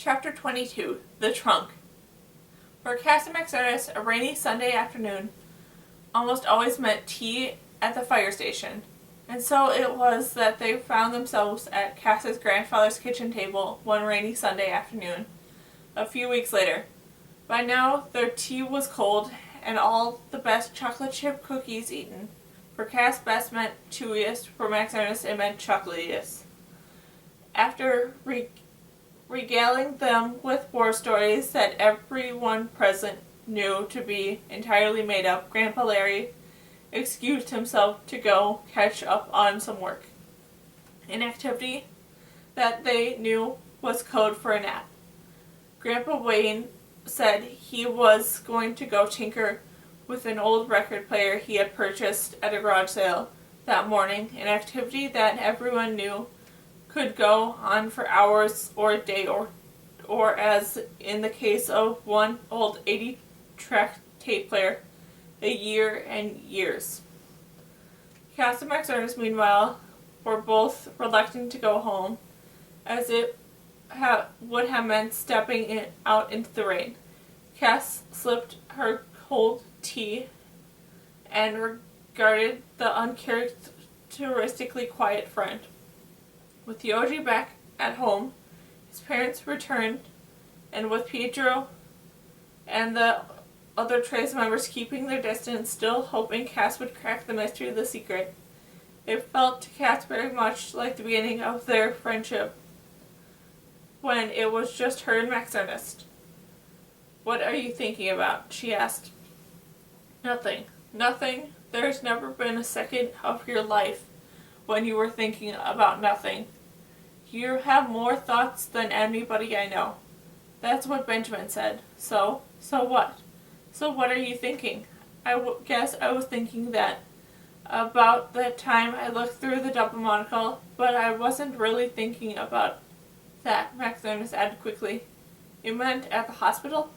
Chapter 22, The Trunk. For Cass and Max Ernest, a rainy Sunday afternoon almost always meant tea at the fire station, and so it was that they found themselves at Cass's grandfather's kitchen table one rainy Sunday afternoon, a few weeks later. By now, their tea was cold, and all the best chocolate chip cookies eaten. For Cass, best meant chewiest, for Max Ernest it meant chocolatiest. After regaling them with war stories that everyone present knew to be entirely made up, Grandpa Larry excused himself to go catch up on some work, an activity that they knew was code for a nap. Grandpa Wayne said he was going to go tinker with an old record player he had purchased at a garage sale that morning, an activity that everyone knew could go on for hours or a day, or as in the case of one old 80-track tape player, a year and years. Cass and Max Ernest, meanwhile, were both reluctant to go home, as it would have meant stepping out into the rain. Cass sipped her cold tea and regarded the uncharacteristically quiet friend. With Yoji back at home, his parents returned, and with Pietro and the other Trace members keeping their distance, still hoping Cass would crack the mystery of the secret, it felt to Cass very much like the beginning of their friendship, when it was just her and Max Ernest. "What are you thinking about?" she asked. "Nothing. Nothing. There's never been a second of your life when you were thinking about nothing. You have more thoughts than anybody I know." That's what Benjamin said. So what? So what are you thinking? Guess I was thinking that about that time I looked through the double monocle, but I wasn't really thinking about that, Max Ernest added quickly. "You meant at the hospital?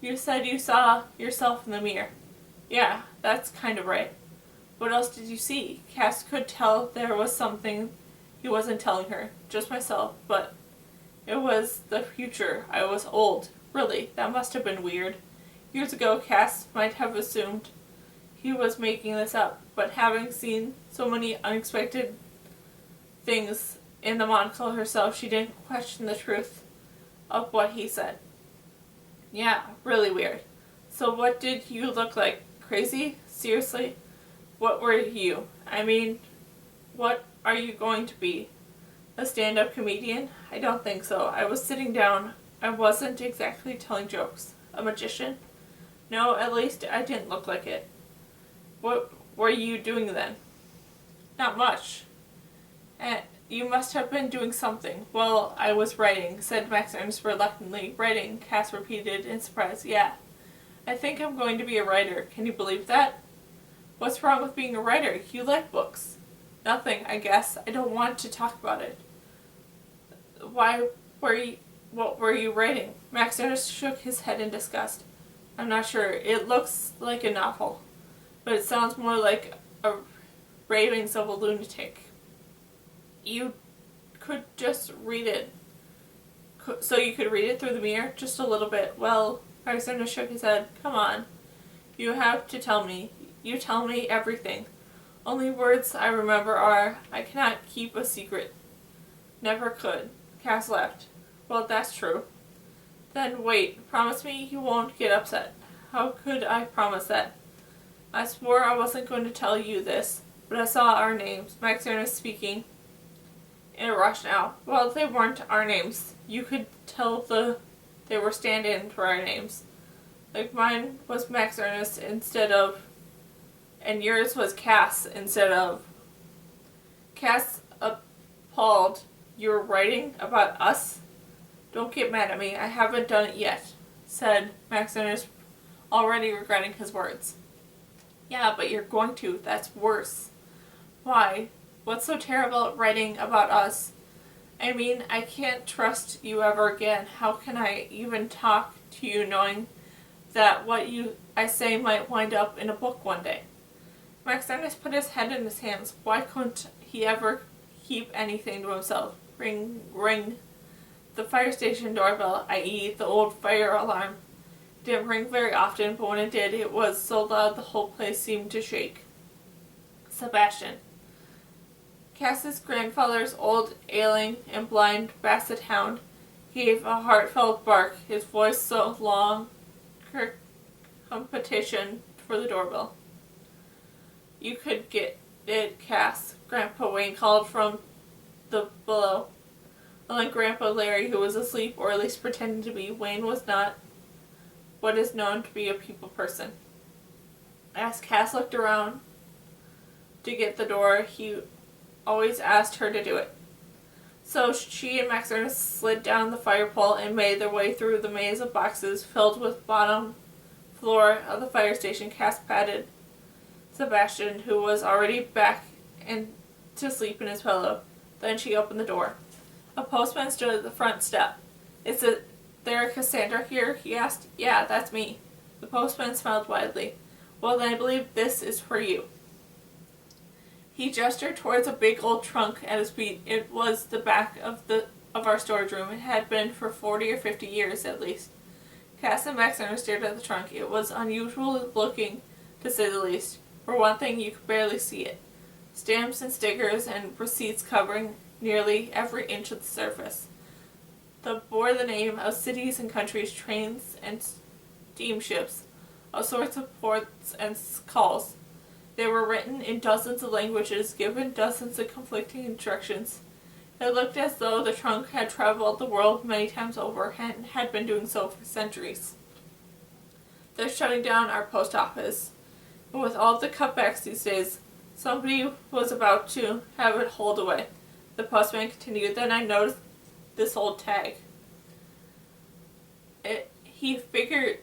You said you saw yourself in the mirror." "Yeah, that's kind of right." "What else did you see?" Cass could tell there was something he wasn't telling her. "Just myself, but it was the future. I was old. Really, that must have been weird." Years ago, Cass might have assumed he was making this up, but having seen so many unexpected things in the monocle herself, she didn't question the truth of what he said. "Yeah, really weird. So what did you look like? Crazy? Seriously? What were you? I mean, what are you going to be? A stand-up comedian? I don't think so. I was sitting down. I wasn't exactly telling jokes. A magician? No, at least I didn't look like it." "What were you doing then?" "Not much." You must have been doing something." "Well, I was writing," said Max Ernest reluctantly. "Writing," Cass repeated in surprise. "Yeah. I think I'm going to be a writer. Can you believe that?" "What's wrong with being a writer? You like books." "Nothing, I guess. I don't want to talk about it." What were you writing?" Max Ernest shook his head in disgust. "I'm not sure. It looks like a novel, but it sounds more like a ravings of a lunatic." "You could just read it." "So you could read it through the mirror? Just a little bit." "Well," Max Ernest shook his head. "Come on. You have to tell me. You tell me everything. Only words I remember are, 'I cannot keep a secret.'" "Never could." Cass laughed. "Well, that's true." "Then wait. Promise me you won't get upset." "How could I promise that?" "I swore I wasn't going to tell you this, but I saw our names." Max Ernest speaking in a rush now. "Well, they weren't our names. You could tell they were stand-in for our names. Like mine was Max Ernest instead of, and yours was Cass instead of." Cass appalled. "You were writing about us?" "Don't get mad at me. I haven't done it yet," said Max Ernest, already regretting his words. "Yeah, but you're going to. That's worse." "Why? What's so terrible at writing about us? I mean, I can't trust you ever again. How can I even talk to you knowing that what I say might wind up in a book one day?" Max Ernest put his head in his hands. Why couldn't he ever keep anything to himself? Ring, ring. the fire station doorbell, i.e. the old fire alarm, didn't ring very often, but when it did, it was so loud the whole place seemed to shake. Sebastian. Cass's grandfather's old, ailing, and blind basset hound gave a heartfelt bark, his voice so long, competition for the doorbell. You could get it, Cass, Grandpa Wayne called from the below. Unlike Grandpa Larry, who was asleep, or at least pretending to be, Wayne was not what is known to be a people person. As Cass looked around to get the door, he always asked her to do it. So she and Max Ernest slid down the fire pole and made their way through the maze of boxes filled with bottom floor of the fire station. Cass patted Sebastian, who was already back and to sleep in his pillow. Then she opened the door. A postman stood at the front step. "Is there a Cassandra here?" he asked. "Yeah, that's me." The postman smiled widely. "Well, then I believe this is for you." He gestured towards a big old trunk at his feet. It was the back of our storage room. It had been for 40 or 50 years at least. Cass and Max Ernest stared at the trunk. It was unusual looking, to say the least. For one thing, you could barely see it. Stamps and stickers and receipts covering nearly every inch of the surface. They bore the name of cities and countries, trains and steamships, all sorts of ports and calls. They were written in dozens of languages, given dozens of conflicting instructions. It looked as though the trunk had traveled the world many times over and had been doing so for centuries. "They're shutting down our post office. And with all the cutbacks these days, somebody was about to have it hauled away." The postman continued. "Then I noticed this old tag." He figured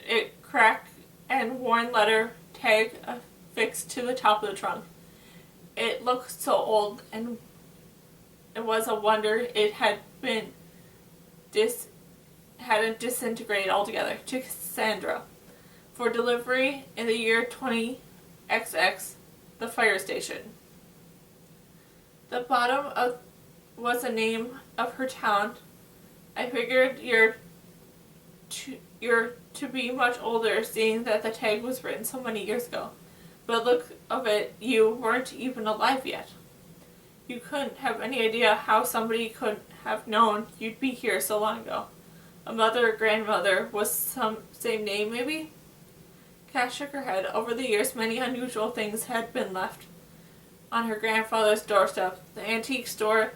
it cracked and worn letter tag affixed to the top of the trunk. It looked so old, and it was a wonder it hadn't disintegrated altogether. "To Cassandra, for delivery in the year 20XX, the fire station." The bottom was the name of her town. "I figured you're to be much older, seeing that the tag was written so many years ago. But look of it, you weren't even alive yet. You couldn't have any idea how somebody could have known you'd be here so long ago. A mother or grandmother was some same name, maybe?" Cass shook her head. Over the years, many unusual things had been left on her grandfather's doorstep. The antique store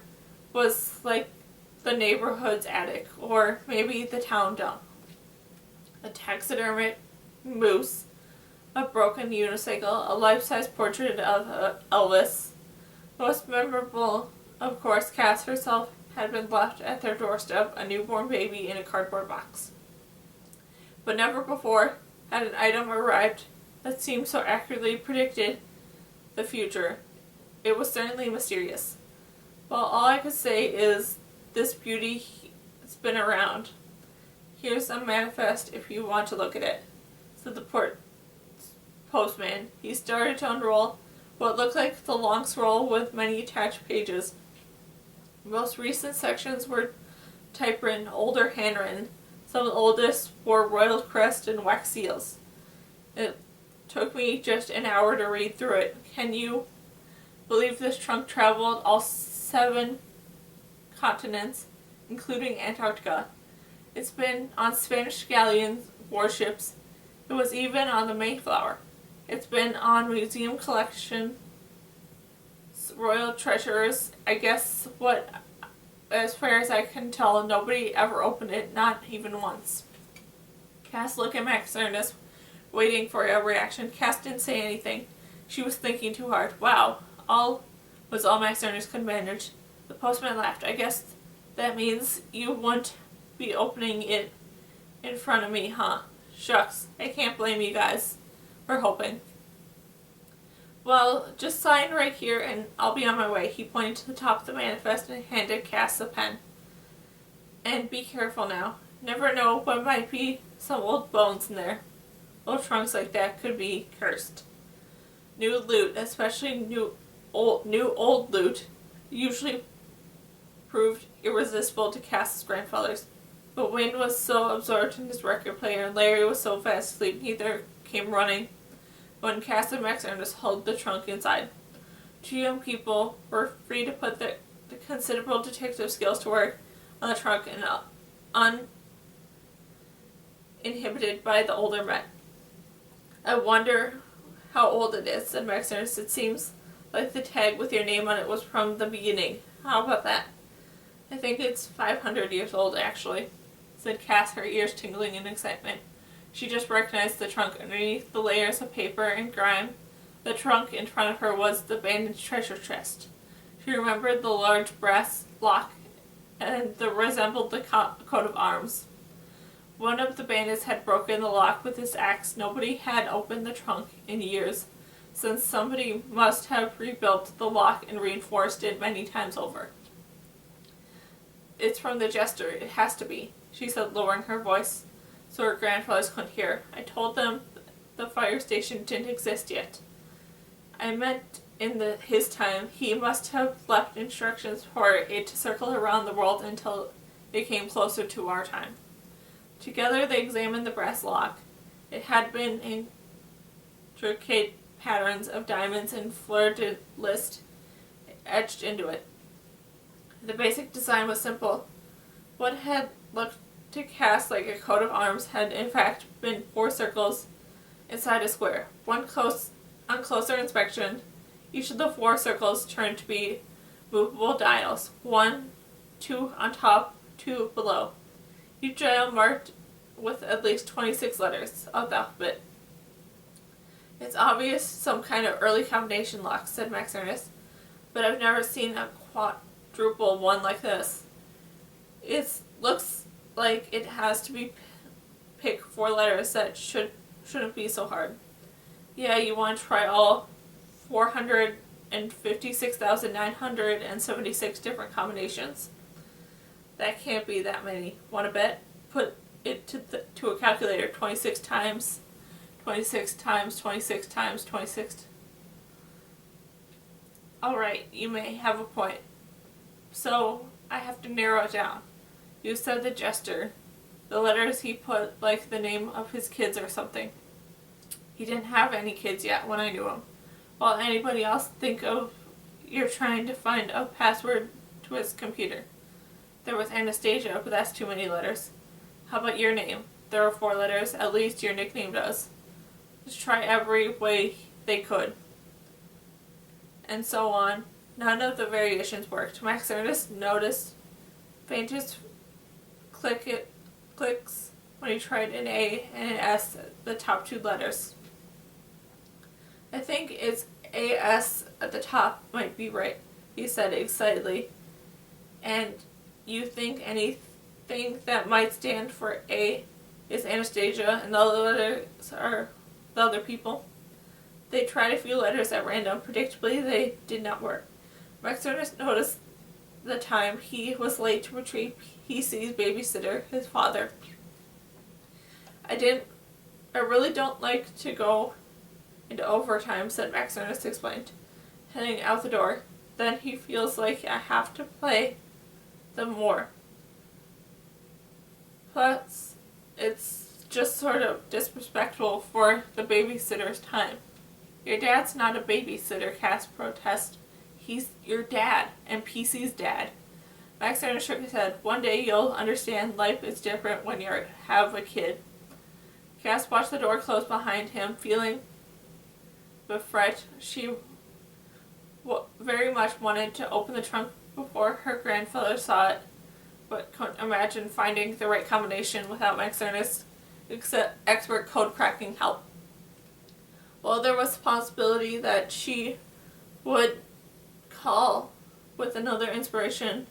was like the neighborhood's attic, or maybe the town dump. A taxidermied moose, a broken unicycle, a life-size portrait of Elvis. Most memorable, of course, Cass herself had been left at their doorstep, a newborn baby in a cardboard box. But never before had an item arrived that seemed so accurately predicted the future. It was certainly mysterious. Well, all I could say is this beauty has been around. Here's a manifest if you want to look at it," said the postman. He started to unroll what looked like the long scroll with many attached pages. Most recent sections were typewritten, older handwritten. Some of the oldest wore royal crest and wax seals. It took me just an hour to read through it. Can you believe this trunk traveled all 7 continents, including Antarctica? It's been on Spanish galleons, warships. It was even on the Mayflower. It's been on museum collection, royal treasures. I guess as far as I can tell, nobody ever opened it, not even once. Cass looked at Max Ernest, waiting for a reaction. Cass didn't say anything. She was thinking too hard. "Wow, was all Max Ernest could manage." The postman laughed. "I guess that means you won't be opening it in front of me, huh? Shucks, I can't blame you guys for hoping." "Well, just sign right here and I'll be on my way." He pointed to the top of the manifest and handed Cass a pen. "And be careful now. Never know what might be some old bones in there. Old trunks like that could be cursed. New loot, especially new old loot, usually proved irresistible to Cass's grandfathers. But Wayne was so absorbed in his record player and Larry was so fast asleep neither came running when Cass and Max Ernest hauled the trunk inside. Two young people were free to put the considerable detective skills to work on the trunk and uninhibited by the older men. "I wonder how old it is," said Max Ernest. "It seems like the tag with your name on it was from the beginning. How about that?" "I think it's 500 years old, actually," said Cass, her ears tingling in excitement. She just recognized the trunk underneath the layers of paper and grime. The trunk in front of her was the bandaged treasure chest. She remembered the large brass lock and that resembled the coat of arms. One of the bandits had broken the lock with his axe. Nobody had opened the trunk in years, since somebody must have rebuilt the lock and reinforced it many times over. "It's from the jester, it has to be," she said, lowering her voice so her grandfathers couldn't hear. "I told them the fire station didn't exist yet. I meant in his time he must have left instructions for it to circle around the world until it came closer to our time." Together they examined the brass lock. It had been intricate patterns of diamonds and fleur-de-lis etched into it. The basic design was simple. What had looked to Cass like a coat of arms had in fact been 4 circles inside a square. On closer inspection, each of the 4 circles turned to be movable dials, 1, 2 on top, 2 below. Each dial marked with at least 26 letters of the alphabet. "It's obvious some kind of early combination lock," said Max Ernest, "but I've never seen a quadruple one like this. It looks like it has to be pick 4 letters that shouldn't be so hard." "Yeah, you want to try all 456,976 different combinations?" "That can't be that many. Want to bet?" "Put it to a calculator. 26 times 26 times 26 times 26. Alright, you may have a point. So, I have to narrow it down. You said the jester. The letters he put like the name of his kids or something. He didn't have any kids yet when I knew him. While anybody else think of you're trying to find a password to his computer. There was Anastasia, but that's too many letters. How about your name? There are 4 letters, at least your nickname does. Just try every way they could. And so on. None of the variations worked. Max Ernest noticed faintest clicks when he tried an A and an S, the top 2 letters. "I think it's AS at the top might be right," he said excitedly. "And you think anything that might stand for A is Anastasia and the other letters are the other people?" They tried a few letters at random. Predictably, they did not work. Max Ernest noticed the time he was late to retrieve PC's babysitter, his father. I really don't like to go into overtime," said Max Ernest explained, heading out the door. "Then he feels like I have to play them more. Plus, it's just sort of disrespectful for the babysitter's time." "Your dad's not a babysitter," Cass protested. "He's your dad, and PC's dad." Max Ernest shook his head. "One day you'll understand life is different when you have a kid." Cass watched the door close behind him, feeling the fright. She very much wanted to open the trunk before her grandfather saw it, but couldn't imagine finding the right combination without Max Ernest's expert code-cracking help. Well, there was the possibility that she would call with another inspiration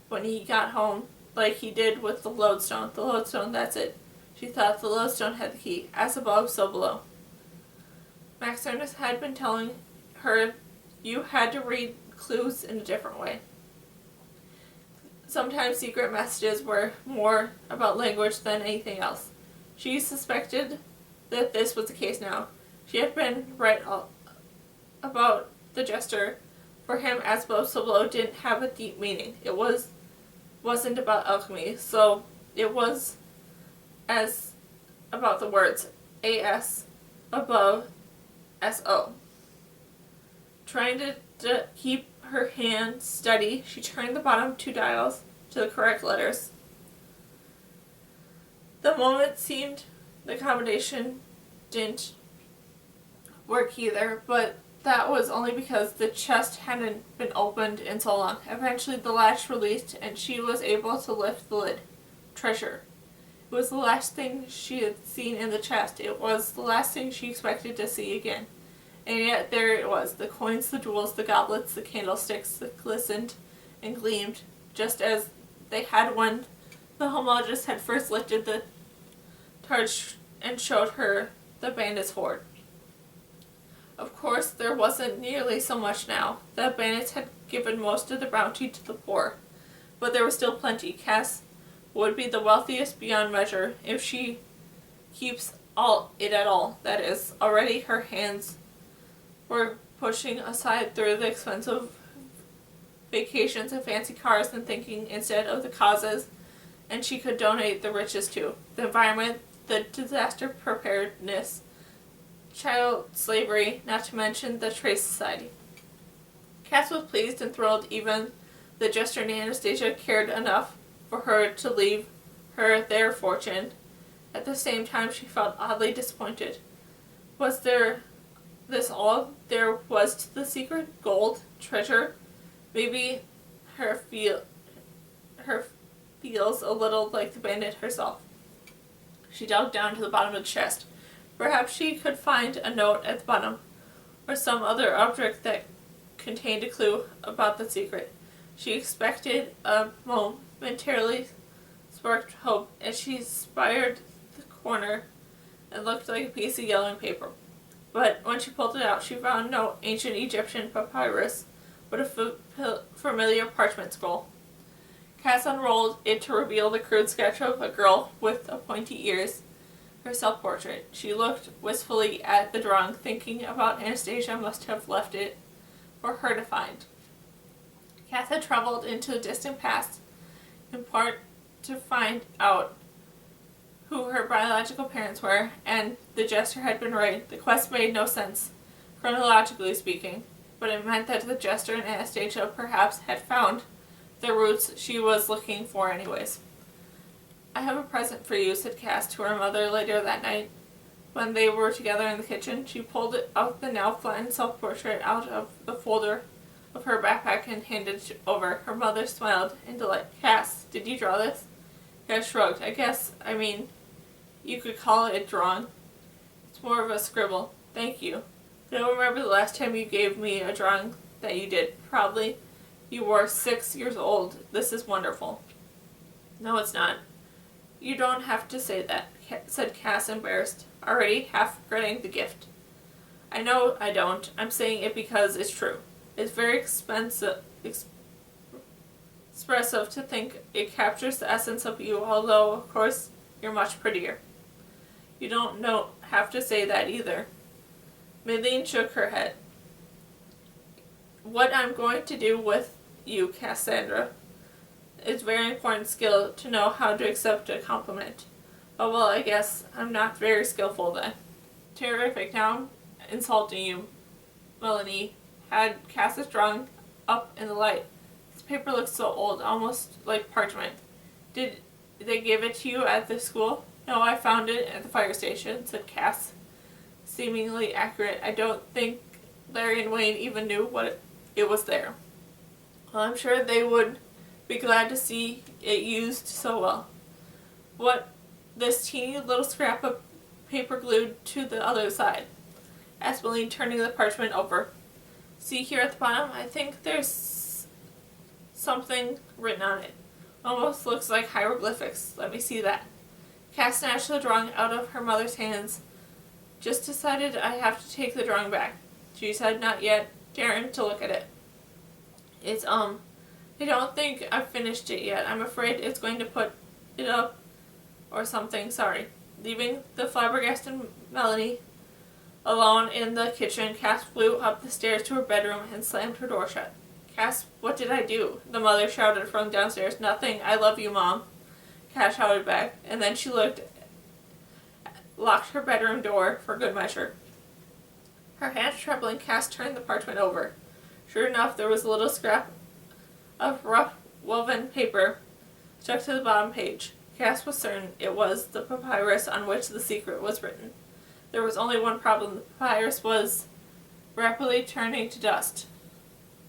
when he got home, like he did with the lodestone. The lodestone, that's it. She thought the lodestone had the key. As above, so below. Max Ernest had been telling her you had to read clues in a different way. Sometimes secret messages were more about language than anything else. She suspected that this was the case now. She had been right about the jester. For him, as above, so below didn't have a deep meaning. It was wasn't about alchemy, so it was as about the words AS above SO. Trying to keep her hand steady, she turned the bottom 2 dials to the correct letters. The moment seemed the combination didn't work either, but that was only because the chest hadn't been opened in so long. Eventually the latch released and she was able to lift the lid. Treasure. It was the last thing she had seen in the chest. It was the last thing she expected to see again. And yet there it was, the coins, the jewels, the goblets, the candlesticks that glistened and gleamed, just as they had when the homologist had first lifted the torch and showed her the bandits' hoard. Of course, there wasn't nearly so much now. The bandits had given most of the bounty to the poor, but there was still plenty. Cass would be the wealthiest beyond measure if she keeps it at all. That is, already her hands were pushing aside through the expensive vacations and fancy cars and thinking instead of the causes, and she could donate the riches to the environment, the disaster preparedness, child slavery, not to mention the Trace Society. Cass was pleased and thrilled. Even the jester and Anastasia cared enough for her to leave her their fortune. At the same time, she felt oddly disappointed. Was this all there was to the secret? Gold? Treasure? Maybe her feels a little like the bandit herself. She dug down to the bottom of the chest. Perhaps she could find a note at the bottom, or some other object that contained a clue about the secret. She expected a momentarily sparked hope as she spied the corner and looked like a piece of yellowing paper. But when she pulled it out, she found no ancient Egyptian papyrus, but a familiar parchment scroll. Cass unrolled it to reveal the crude sketch of a girl with pointy ears, her self-portrait. She looked wistfully at the drawing, thinking about Anastasia must have left it for her to find. Cass had traveled into the distant past, in part to find out who her biological parents were, and the jester had been right. The quest made no sense, chronologically speaking, but it meant that the jester and Anastasia perhaps had found the roots she was looking for anyways. "I have a present for you," said Cass to her mother later that night. When they were together in the kitchen, she pulled out the now flattened self-portrait out of the folder of her backpack and handed it over. Her mother smiled in delight. "Cass, did you draw this?" Cass shrugged. I mean, you could call it a drawing. It's more of a scribble." "Thank you. I don't remember the last time you gave me a drawing that you did. Probably you were 6 years old. This is wonderful." "No, it's not. You don't have to say that," said Cass, embarrassed, already half regretting the gift. "I know I don't. I'm saying it because it's true. It's very expressive to think it captures the essence of you, although, of course, you're much prettier." "You don't have to say that either." Maylene shook her head. "What I'm going to do with you, Cassandra, is very important skill to know how to accept a compliment." "Oh, well, I guess I'm not very skillful then." "Terrific. Now I'm insulting you." Melanie had Cass's drawing up in the light. "This paper looks so old, almost like parchment. Did they give it to you at the school?" "No, I found it at the fire station," said Cass, seemingly accurate. "I don't think Larry and Wayne even knew it was there." "Well, I'm sure they would be glad to see it used so well." "What, this teeny little scrap of paper glued to the other side?" asked Maylene, turning the parchment over. "See here at the bottom? I think there's something written on it. Almost looks like hieroglyphics. Let me see that." Cass snatched the drawing out of her mother's hands. "Just decided I have to take the drawing back," she said, not yet daring to look at it. "It's, I don't think I've finished it yet. I'm afraid it's going to put it up or something. Sorry." Leaving the flabbergasted Melanie alone in the kitchen, Cass flew up the stairs to her bedroom and slammed her door shut. Cass, what did I do? The mother shouted from downstairs. Nothing. I love you, Mom. Cass shouted back, and then she locked her bedroom door for good measure. Her hands trembling, Cass turned the parchment over. Sure enough, there was a little scrap of rough woven paper stuck to the bottom page. Cass was certain it was the papyrus on which the secret was written. There was only one problem. The papyrus was rapidly turning to dust.